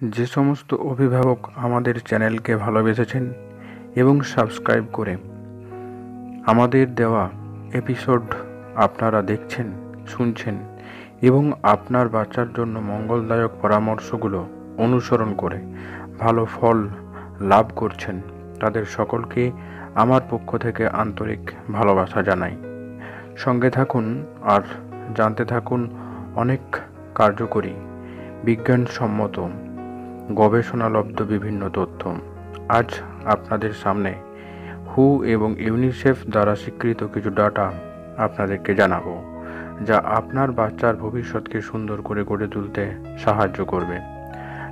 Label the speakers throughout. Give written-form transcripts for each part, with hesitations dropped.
Speaker 1: যে সমস্ত অভিভাবক আমাদের চ্যানেলকে ভালোবেসেছেন এবং সাবস্ক্রাইব করে আমাদের দেওয়া এপিসোড আপনারা দেখছেন, শুনছেন এবং আপনার বাচ্চার জন্য মঙ্গলদায়ক পরামর্শগুলো অনুসরণ করে ভালো ফল লাভ করছেন, তাদের সকলকে আমার পক্ষ থেকে আন্তরিক ভালোবাসা জানাই। সঙ্গে থাকুন আর জানতে থাকুন অনেক কার্যকরী, বিজ্ঞানসম্মত, গবেষণালব্ধ বিভিন্ন তথ্য। আজ আপনাদের সামনে হু এবং ইউনিসেফ দ্বারা স্বীকৃত কিছু ডাটা আপনাদেরকে জানাবো, যা আপনার বাচ্চার ভবিষ্যৎকে সুন্দর করে গড়ে তুলতে সাহায্য করবে।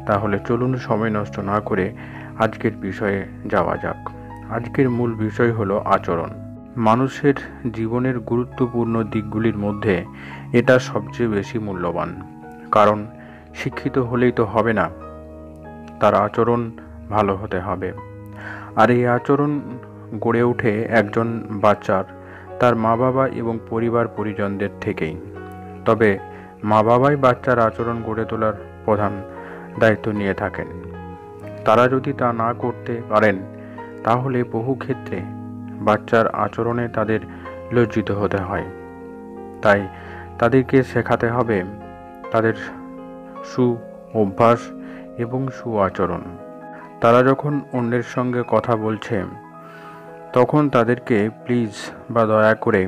Speaker 1: তাহলে চলুন সময় নষ্ট না করে আজকের বিষয়ে যাওয়া যাক। আজকের মূল বিষয় হলো আচরণ। মানুষের জীবনের গুরুত্বপূর্ণ দিকগুলির মধ্যে এটা সবচেয়ে বেশি মূল্যবান, কারণ শিক্ষিত হলেই তো হবে না, তার আচরণ ভালো হতে হবে। আর এই আচরণ গড়ে ওঠে একজন বাচ্চার তার মা বাবা এবং পরিবার পরিজনদের থেকেই। তবে মা বাবাই বাচ্চার আচরণ গড়ে তোলার প্রধান দায়িত্ব নিয়ে থাকেন। তারা যদি তা না করতে পারেন, তাহলে বহু ক্ষেত্রে বাচ্চার আচরণে তাদের লজ্জিত হতে হয়। তাই তাদেরকে শেখাতে হবে তাদের সু অভ্যাস এবং সুআচরণ। তারা যখন অন্যের সঙ্গে কথা বলছে, তখন তাদেরকে প্লিজ বা দয়া করে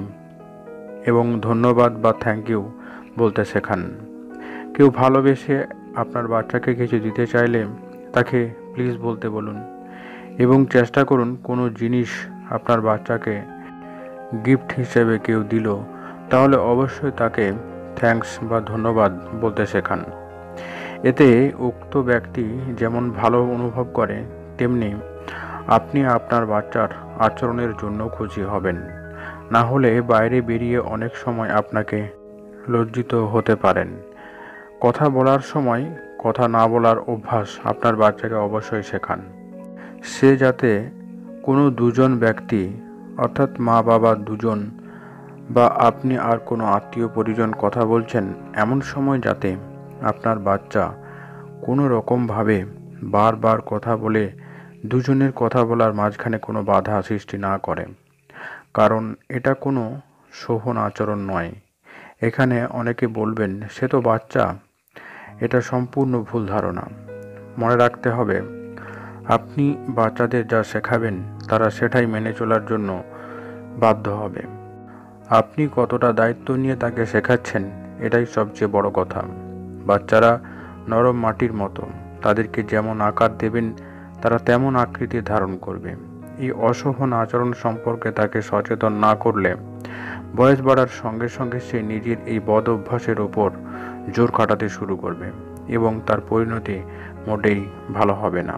Speaker 1: এবং ধন্যবাদ বা থ্যাংক ইউ বলতে শেখান। কেউ ভালোবেসে আপনার বাচ্চাকে কিছু দিতে চাইলে তাকে প্লিজ বলতে বলুন এবং চেষ্টা করুন কোনো জিনিস আপনার বাচ্চাকে গিফট হিসেবে কেউ দিল, তাহলে অবশ্যই তাকে থ্যাঙ্কস বা ধন্যবাদ বলতে শেখান। এতে উক্ত ব্যক্তি যেমন ভালো অনুভব করে, তেমনি আপনি আপনার বাচ্চার আচরণের জন্য খুশি হবেন। না হলে বাইরে বেরিয়ে অনেক সময় আপনাকে লজ্জিত হতে পারেন। কথা বলার সময় কথা না বলার অভ্যাস আপনার বাচ্চাকে অবশ্যই শেখান। সে যাতে কোনো দুজন ব্যক্তি, অর্থাৎ মা বাবা দুজন বা আপনি আর কোনো আত্মীয় পরিজন কথা বলছেন, এমন সময় যাতে আপনার বাচ্চা কোনো রকমভাবে বারবার কথা বলে দুজনের কথা বলার মাঝখানে কোনো বাধা সৃষ্টি না করে, কারণ এটা কোনো শোভন আচরণ নয়। এখানে অনেকে বলবেন সে তো বাচ্চা, এটা সম্পূর্ণ ভুল ধারণা। মনে রাখতে হবে, আপনি বাচ্চাদের যা শেখাবেন তারা সেটাই মেনে চলার জন্য বাধ্য হবে। আপনি কতটা দায়িত্ব নিয়ে তাকে শেখাচ্ছেন, এটাই সবচেয়ে বড় কথা। বাচ্চারা নরম মাটির মতো, তাদেরকে যেমন আকার দেবেন তারা তেমন আকৃতি ধারণ করবে। এই অশোভন আচরণ সম্পর্কে তাকে সচেতন না করলে বয়স বাড়ার সঙ্গে সঙ্গে সে নিজের এই বদ অভ্যাসের ওপর জোর খাটাতে শুরু করবে এবং তার পরিণতি মোটেই ভালো হবে না।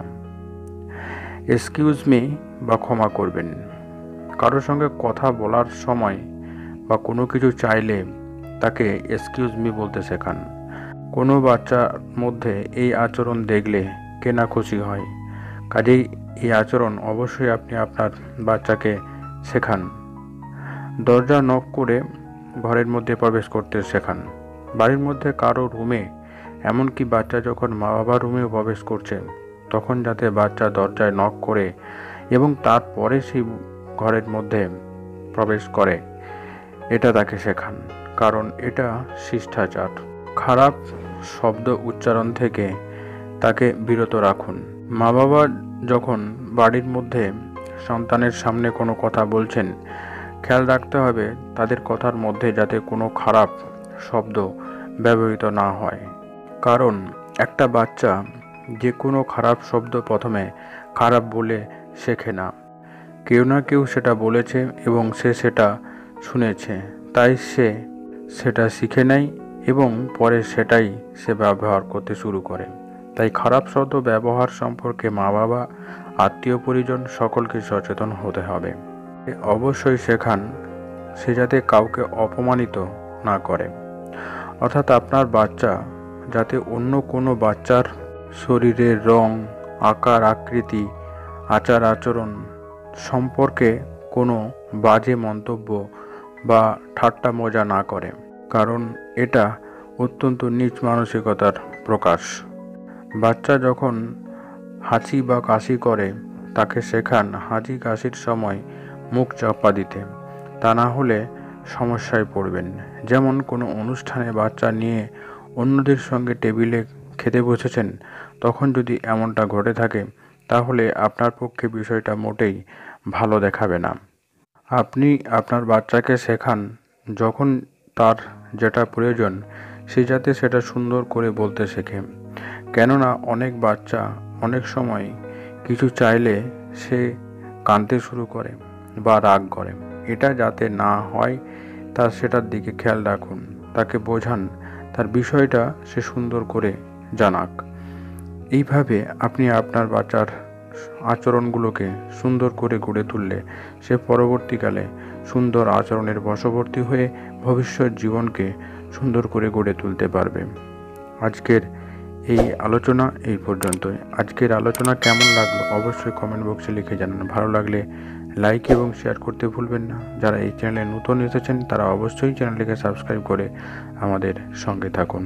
Speaker 1: এক্সকিউজ মি বা ক্ষমা করবেন। কারোর সঙ্গে কথা বলার সময় বা কোনো কিছু চাইলে তাকে এক্সকিউজ মি বলতে শেখান। কোনো বাচ্চার মধ্যে এই আচরণ দেখলে কে না খুশি হয়, কাজেই এই আচরণ অবশ্যই আপনি আপনার বাচ্চাকে শেখান। দরজা নক করে ঘরের মধ্যে প্রবেশ করতে শেখান। বাড়ির মধ্যে কারো রুমে, এমনকি বাচ্চা যখন মা বাবার রুমেও প্রবেশ করছে, তখন যাতে বাচ্চা দরজায় নক করে এবং তারপরে সেই ঘরের মধ্যে প্রবেশ করে, এটা তাকে শেখান, কারণ এটা শিষ্টাচার। খারাপ শব্দ উচ্চারণ থেকে তাকে বিরত রাখুন। মা বাবা যখন বাড়ির মধ্যে সন্তানের সামনে কোনো কথা বলছেন, খেয়াল রাখতে হবে তাদের কথার মধ্যে যাতে কোনো খারাপ শব্দ ব্যবহৃত না হয়, কারণ একটা বাচ্চা যে কোনো খারাপ শব্দ প্রথমে খারাপ বলে শেখে না। কেউ না কেউ সেটা বলেছে এবং সে সেটা শুনেছে, তাই সে সেটা শিখে নেয় এবং পরে সেটাই সে ব্যবহার করতে শুরু করে। তাই খারাপ শব্দ ব্যবহার সম্পর্কে মা বাবা, আত্মীয় পরিজন সকলকে সচেতন হতে হবে। অবশ্যই শেখান সে যাতে কাউকে অপমানিত না করে, অর্থাৎ আপনার বাচ্চা যাতে অন্য কোনো বাচ্চার শরীরের রং, আকার, আকৃতি, আচার আচরণ সম্পর্কে কোনো বাজে মন্তব্য বা ঠাট্টা মজা না করে, কারণ এটা অত্যন্ত নীচ মানসিকতার প্রকাশ। বাচ্চা যখন হাঁচি বা কাশি করে তাকে শেখান হাঁচি কাশির সময় মুখ চাপা দিতে, তা না হলে সমস্যায় পড়বেন। যেমন কোনো অনুষ্ঠানে বাচ্চা নিয়ে অন্যদের সঙ্গে টেবিলে খেতে বসেছেন, তখন যদি এমনটা ঘটে থাকে তাহলে আপনার পক্ষে বিষয়টা মোটেই ভালো দেখাবে না। আপনি আপনার বাচ্চাকে শেখান যখন তার যেটা প্রয়োজন সে যাতে সেটা সুন্দর করে বলতে শেখে। কেননা অনেক বাচ্চা অনেক সময় কিছু চাইলে সে কাঁদতে শুরু করে বা রাগ করে। এটা যাতে না হয় তার সেটার দিকে খেয়াল রাখুন, তাকে বোঝান, তার বিষয়টা সে সুন্দর করে জানাক। এইভাবে আপনি আপনার বাচ্চার আচরণগুলোকে সুন্দর করে গড়ে তুললে সে পরবর্তীকালে সুন্দর আচরণের বশবর্তী হয়ে ভবিষ্যৎ জীবনকে সুন্দর করে গড়ে তুলতে পারবে। আজকের এই আলোচনা এই পর্যন্তই। আজকের আলোচনা কেমন লাগলো অবশ্যই কমেন্ট বক্সে লিখে জানান। ভালো লাগলে লাইক এবং শেয়ার করতে ভুলবেন না। যারা এই চ্যানেলে নতুন এসেছেন তারা অবশ্যই চ্যানেলটিকে সাবস্ক্রাইব করে আমাদের সঙ্গে থাকুন।